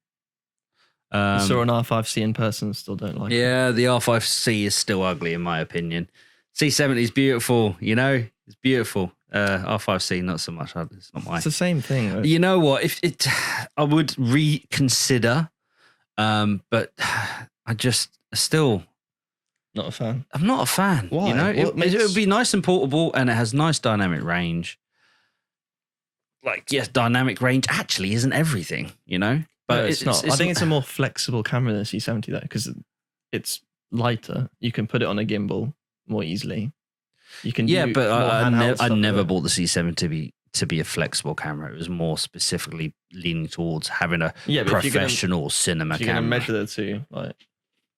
[SPEAKER 2] I saw an R5C in person, still don't like it.
[SPEAKER 9] Yeah, the R5C is still ugly in my opinion. C70 is beautiful, it's beautiful. R5C not so much. It's not my.
[SPEAKER 2] It's the same thing. Right?
[SPEAKER 9] You know what? I would reconsider, but I just still.
[SPEAKER 2] Not a fan.
[SPEAKER 9] I'm not a fan.
[SPEAKER 2] Why?
[SPEAKER 9] It would be nice and portable, and it has nice dynamic range. Like, yes, dynamic range actually isn't everything, But
[SPEAKER 2] No, it's not. I think it's a more flexible camera than C70 though, because it's lighter. You can put it on a gimbal more easily. You can.
[SPEAKER 9] Yeah,
[SPEAKER 2] do
[SPEAKER 9] but
[SPEAKER 2] more
[SPEAKER 9] I
[SPEAKER 2] handheld stuff with
[SPEAKER 9] never
[SPEAKER 2] it.
[SPEAKER 9] bought the C7 to be a flexible camera. It was more specifically leaning towards having a
[SPEAKER 2] Yeah, but if you're gonna-
[SPEAKER 9] professional cinema
[SPEAKER 2] If you're going to
[SPEAKER 9] camera.
[SPEAKER 2] measure the two, like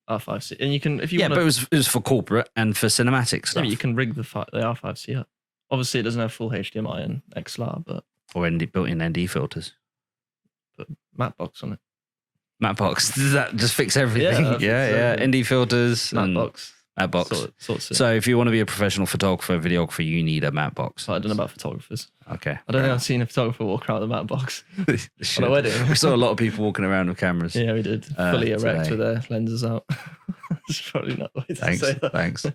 [SPEAKER 2] R5C, and you can if you
[SPEAKER 9] Yeah,
[SPEAKER 2] want
[SPEAKER 9] but it was for corporate and for cinematic stuff.
[SPEAKER 2] you can rig the R5C up. Obviously, it doesn't have full HDMI and XLR, but
[SPEAKER 9] Or built-in ND filters.
[SPEAKER 2] put matte box on it.
[SPEAKER 9] Matte box. Does that just fix everything?
[SPEAKER 2] that
[SPEAKER 9] Yeah,
[SPEAKER 2] fixes
[SPEAKER 9] ND filters
[SPEAKER 2] Matte
[SPEAKER 9] and
[SPEAKER 2] box.
[SPEAKER 9] matte box.
[SPEAKER 2] Sorts it.
[SPEAKER 9] So if you want to be a professional photographer, videographer, you need a matte box.
[SPEAKER 2] So I don't know about photographers.
[SPEAKER 9] Okay.
[SPEAKER 2] I don't think I've seen a photographer walk around with a matte box
[SPEAKER 9] Should.
[SPEAKER 2] on a wedding.
[SPEAKER 9] We saw a lot of people walking around with cameras.
[SPEAKER 2] Yeah, we did. Fully erect
[SPEAKER 9] today.
[SPEAKER 2] with their lenses out. It's probably not the way to
[SPEAKER 9] Thanks.
[SPEAKER 2] say that.
[SPEAKER 9] Thanks.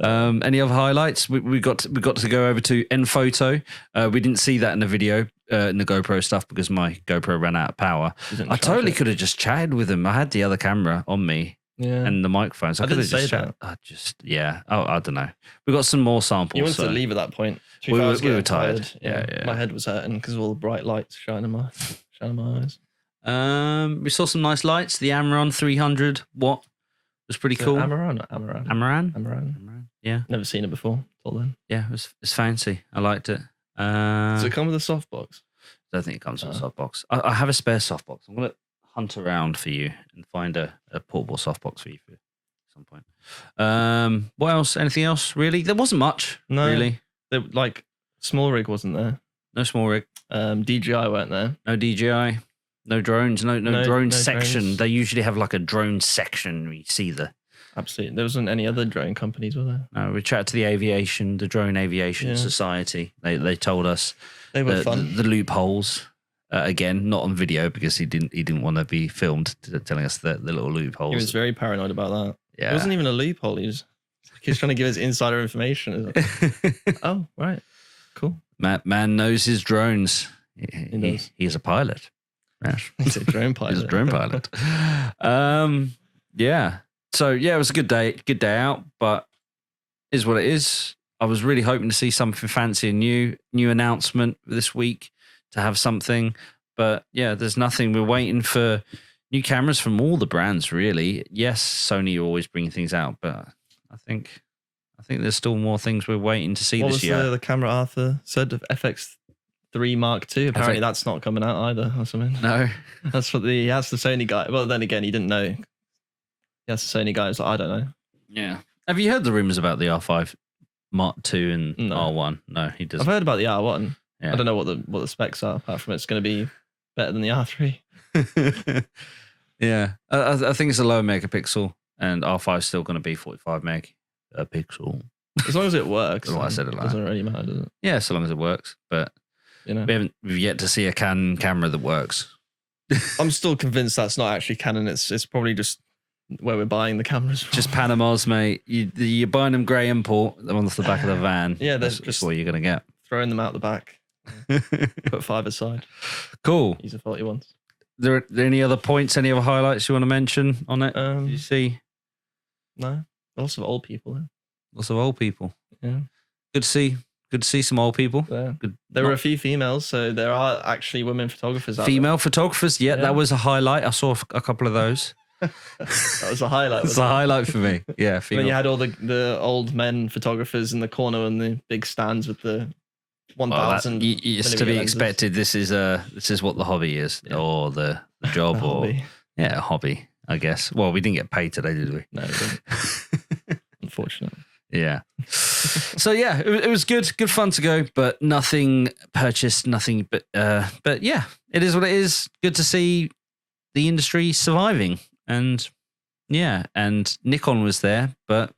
[SPEAKER 9] Any other highlights? We got to go over to Enphoto. We didn't see that in the video, in the GoPro stuff, because my GoPro ran out of power.
[SPEAKER 2] Didn't
[SPEAKER 9] I
[SPEAKER 2] charge
[SPEAKER 9] totally
[SPEAKER 2] it.
[SPEAKER 9] could have just chatted with him. I had the other camera on me
[SPEAKER 2] Yeah.
[SPEAKER 9] and the microphone, so I
[SPEAKER 2] I
[SPEAKER 9] could have
[SPEAKER 2] didn't
[SPEAKER 9] just
[SPEAKER 2] say
[SPEAKER 9] chatted. I don't know. We got some more samples.
[SPEAKER 2] You wanted
[SPEAKER 9] so-
[SPEAKER 2] to leave at that point. To be
[SPEAKER 9] We
[SPEAKER 2] fair, I
[SPEAKER 9] were-
[SPEAKER 2] was
[SPEAKER 9] we were
[SPEAKER 2] getting
[SPEAKER 9] tired. Yeah, yeah.
[SPEAKER 2] My head was hurting because of all the bright lights shining my eyes.
[SPEAKER 9] We saw some nice lights. The Amaran 300 watt was pretty cool.
[SPEAKER 2] Amaran or Amaran?
[SPEAKER 9] Amaran?
[SPEAKER 2] Amaran.
[SPEAKER 9] Yeah,
[SPEAKER 2] Never seen it before till then.
[SPEAKER 9] yeah, it's fancy. I liked it.
[SPEAKER 2] Does it come with a softbox?
[SPEAKER 9] I don't think it comes with a softbox. I have a spare softbox. I'm going to hunt around for you and find a portable softbox for you at some point. What else? Anything else, really? There wasn't much,
[SPEAKER 2] No.
[SPEAKER 9] really.
[SPEAKER 2] Like, small rig wasn't there.
[SPEAKER 9] No small rig,
[SPEAKER 2] DJI weren't there.
[SPEAKER 9] no DJI, no drones, no drone
[SPEAKER 2] no
[SPEAKER 9] section.
[SPEAKER 2] drones.
[SPEAKER 9] They usually have like a drone section. We see
[SPEAKER 2] Absolutely. There wasn't any other drone companies, were there?
[SPEAKER 9] we chatted to the Drone Aviation
[SPEAKER 2] Yeah.
[SPEAKER 9] Society. They told us
[SPEAKER 2] They were fun.
[SPEAKER 9] the loopholes. Again, not on video because he didn't want to be filmed telling us the little loopholes.
[SPEAKER 2] He was very paranoid about that.
[SPEAKER 9] Yeah.
[SPEAKER 2] It wasn't even a loophole. He was trying to give us insider information. Oh, right. Cool.
[SPEAKER 9] Man knows his drones.
[SPEAKER 2] He does.
[SPEAKER 9] He's a pilot. Yes.
[SPEAKER 2] He's a drone pilot.
[SPEAKER 9] He's a drone pilot. Yeah. So yeah, it was a good day out, but is what it is. I was really hoping to see something fancy and new announcement this week to have something, but yeah, there's nothing. We're waiting for new cameras from all the brands, really. Yes, Sony are always bringing things out, but I think there's still more things we're waiting to see
[SPEAKER 2] What
[SPEAKER 9] this
[SPEAKER 2] was
[SPEAKER 9] year.
[SPEAKER 2] the camera Arthur said of FX3 Mark II? Apparently that's not coming out either or something.
[SPEAKER 9] No.
[SPEAKER 2] That's what he asked the Sony guy. Well, then again, he didn't know. He asked the Sony guy. He was like, I don't know.
[SPEAKER 9] Yeah. Have you heard the rumors about the R5 Mark II and
[SPEAKER 2] No.
[SPEAKER 9] R1? No, he
[SPEAKER 2] I've
[SPEAKER 9] doesn't.
[SPEAKER 2] heard about the R1.
[SPEAKER 9] Yeah.
[SPEAKER 2] I don't know what the specs are, apart from it's going to be better than the R3.
[SPEAKER 9] Yeah, I think it's a lower megapixel, and R5 is still going to be 45 megapixel.
[SPEAKER 2] As long as it works.
[SPEAKER 9] That's why I said it like
[SPEAKER 2] doesn't really matter, does it?
[SPEAKER 9] Yeah, so long as it works. But
[SPEAKER 2] You know,
[SPEAKER 9] we've yet to see a Canon camera that works.
[SPEAKER 2] I'm still convinced that's not actually Canon. It's probably just where we're buying the cameras from.
[SPEAKER 9] Just Panamas, mate. You're buying them grey import, them off the back of the van.
[SPEAKER 2] Yeah,
[SPEAKER 9] that's
[SPEAKER 2] just
[SPEAKER 9] what you're going to get.
[SPEAKER 2] throwing them out the back. Put 5 aside.
[SPEAKER 9] Cool.
[SPEAKER 2] These are faulty ones.
[SPEAKER 9] There any other points, any other highlights you want to mention on it?
[SPEAKER 2] Um,
[SPEAKER 9] Did you see?
[SPEAKER 2] No, lots of old people.
[SPEAKER 9] Lots of old people.
[SPEAKER 2] Yeah,
[SPEAKER 9] Good to see some old people.
[SPEAKER 2] yeah.
[SPEAKER 9] Good.
[SPEAKER 2] There were a few females, so there are actually women photographers out
[SPEAKER 9] Female photographers. Yeah,
[SPEAKER 2] Yeah.
[SPEAKER 9] that was a highlight. I saw a couple of those.
[SPEAKER 2] there. That was a highlight.
[SPEAKER 9] That's
[SPEAKER 2] wasn't
[SPEAKER 9] a
[SPEAKER 2] it?
[SPEAKER 9] highlight for me. Yeah,
[SPEAKER 2] And then
[SPEAKER 9] female.
[SPEAKER 2] you had all the old men photographers in the corner and the big stands with the 1,000.
[SPEAKER 9] It's to
[SPEAKER 2] millimeter
[SPEAKER 9] be
[SPEAKER 2] lenses.
[SPEAKER 9] expected. This is what the hobby is,
[SPEAKER 2] Yeah.
[SPEAKER 9] or the job,
[SPEAKER 2] The
[SPEAKER 9] or
[SPEAKER 2] hobby.
[SPEAKER 9] yeah, a hobby. I guess. Well, we didn't get paid today, did we?
[SPEAKER 2] No, it didn't. Unfortunately.
[SPEAKER 9] Yeah. So yeah, it was good fun to go, but nothing purchased, nothing. But yeah, it is what it is. Good to see the industry surviving, and yeah, and Nikon was there, but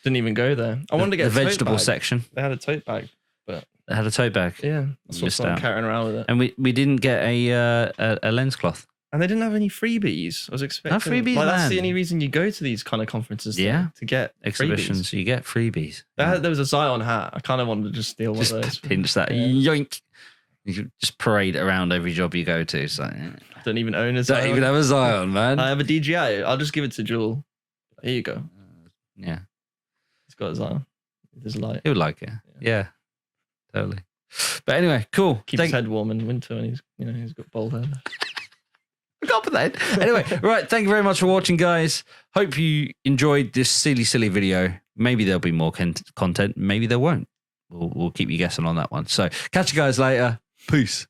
[SPEAKER 2] Didn't even go there. I wanted to get
[SPEAKER 9] the
[SPEAKER 2] a tote
[SPEAKER 9] vegetable
[SPEAKER 2] bag.
[SPEAKER 9] section.
[SPEAKER 2] They had a tote bag, but
[SPEAKER 9] They had a tote bag,
[SPEAKER 2] yeah, I saw
[SPEAKER 9] Missed
[SPEAKER 2] someone
[SPEAKER 9] out.
[SPEAKER 2] carrying around with it.
[SPEAKER 9] and we didn't get a lens cloth.
[SPEAKER 2] And they didn't have any freebies. I was expecting
[SPEAKER 9] freebies,
[SPEAKER 2] Like, that's
[SPEAKER 9] man.
[SPEAKER 2] the only reason you go to these kind of conferences.
[SPEAKER 9] Yeah.
[SPEAKER 2] to get
[SPEAKER 9] Exhibitions,
[SPEAKER 2] freebies.
[SPEAKER 9] you get freebies.
[SPEAKER 2] There was a Zion hat. I kind of wanted to just steal one
[SPEAKER 9] Just
[SPEAKER 2] of those.
[SPEAKER 9] pinch that,
[SPEAKER 2] Yeah.
[SPEAKER 9] yoink. You could just parade it around every job you go to. So yeah.
[SPEAKER 2] Don't even own a
[SPEAKER 9] Don't
[SPEAKER 2] Zion.
[SPEAKER 9] even have a Zion, man.
[SPEAKER 2] I have a DJI. I'll just give it to Jewel. Here you go.
[SPEAKER 9] Yeah,
[SPEAKER 2] It's got a Zion. There's a light.
[SPEAKER 9] he would like it. Yeah, totally. But anyway, cool.
[SPEAKER 2] Keep his head warm in winter, and he's got bald hair.
[SPEAKER 9] I can't put that in. Anyway, right. Thank you very much for watching, guys. Hope you enjoyed this silly video. Maybe there'll be more content. Maybe there won't. We'll keep you guessing on that one. So catch you guys later. Peace.